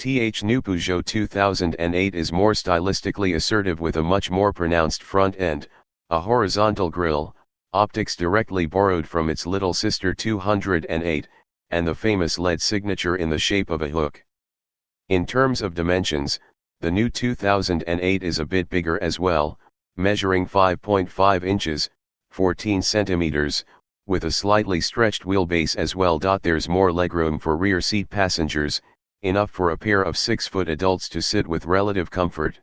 New Peugeot 2008 is more stylistically assertive with a much more pronounced front end, a horizontal grille, optics directly borrowed from its little sister 208, and the famous LED signature in the shape of a hook. In terms of dimensions, the new 2008 is a bit bigger as well, measuring 5.5 inches, 14 centimeters, with a slightly stretched wheelbase as well. There's more legroom for rear seat passengers, enough for a pair of 6-foot adults to sit with relative comfort.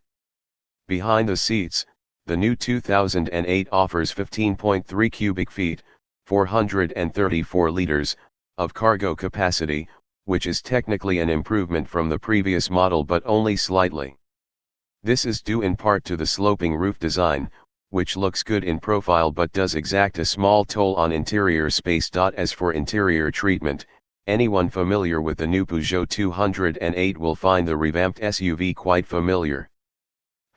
Behind the seats, the new 2008 offers 15.3 cubic feet, 434 liters, of cargo capacity, which is technically an improvement from the previous model but only slightly. This is due in part to the sloping roof design, which looks good in profile but does exact a small toll on interior space. As for interior treatment, anyone familiar with the new Peugeot 208 will find the revamped SUV quite familiar.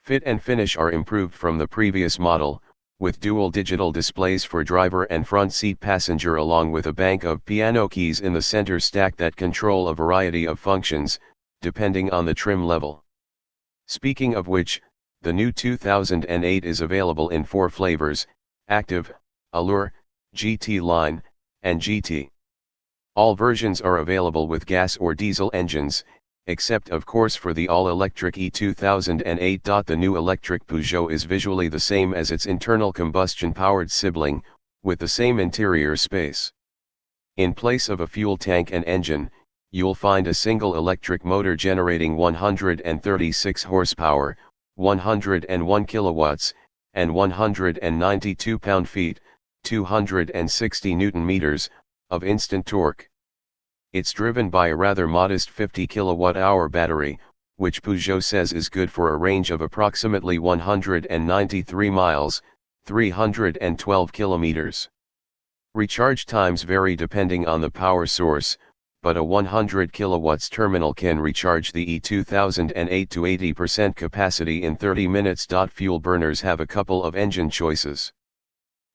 Fit and finish are improved from the previous model, with dual digital displays for driver and front seat passenger along with a bank of piano keys in the center stack that control a variety of functions, depending on the trim level. Speaking of which, the new 2008 is available in 4 flavors: Active, Allure, GT Line, and GT. All versions are available with gas or diesel engines, except of course for the all-electric E2008. The new electric Peugeot is visually the same as its internal combustion-powered sibling, with the same interior space. In place of a fuel tank and engine, you'll find a single electric motor generating 136 horsepower, 101 kilowatts, and 192 pound-feet, 260 newton-meters, of instant torque. It's driven by a rather modest 50 kilowatt-hour battery, which Peugeot says is good for a range of approximately 193 miles, 312 kilometers. Recharge times vary depending on the power source, but a 100 kilowatts terminal can recharge the E2008 to 80% capacity in 30 minutes. Fuel burners have a couple of engine choices.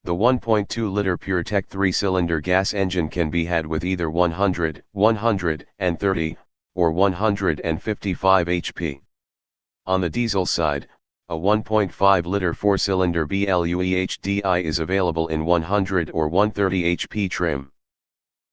The 1.2-liter PureTech 3-cylinder gas engine can be had with either 100, 130, or 155 HP. On the diesel side, a 1.5-liter 4-cylinder BLUEHDI is available in 100 or 130 HP trim.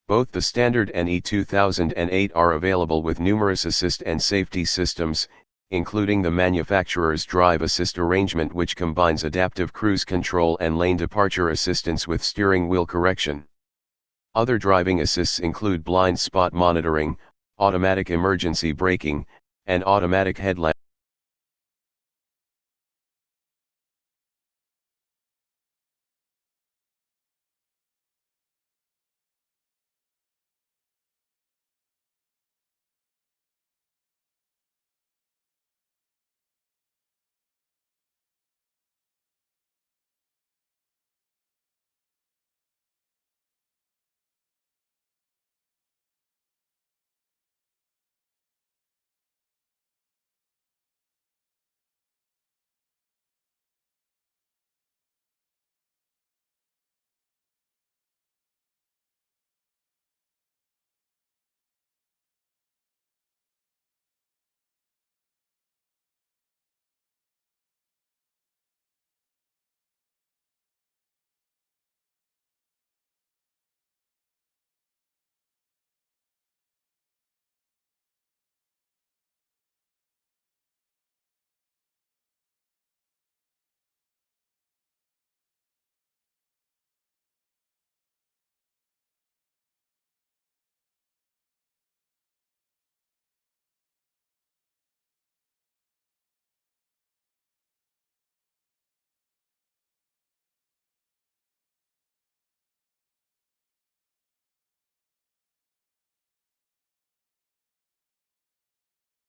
Both the standard and E2008 are available with numerous assist and safety systems, including the manufacturer's drive assist arrangement, which combines adaptive cruise control and lane departure assistance with steering wheel correction. Other driving assists include blind spot monitoring, automatic emergency braking, and automatic headlamp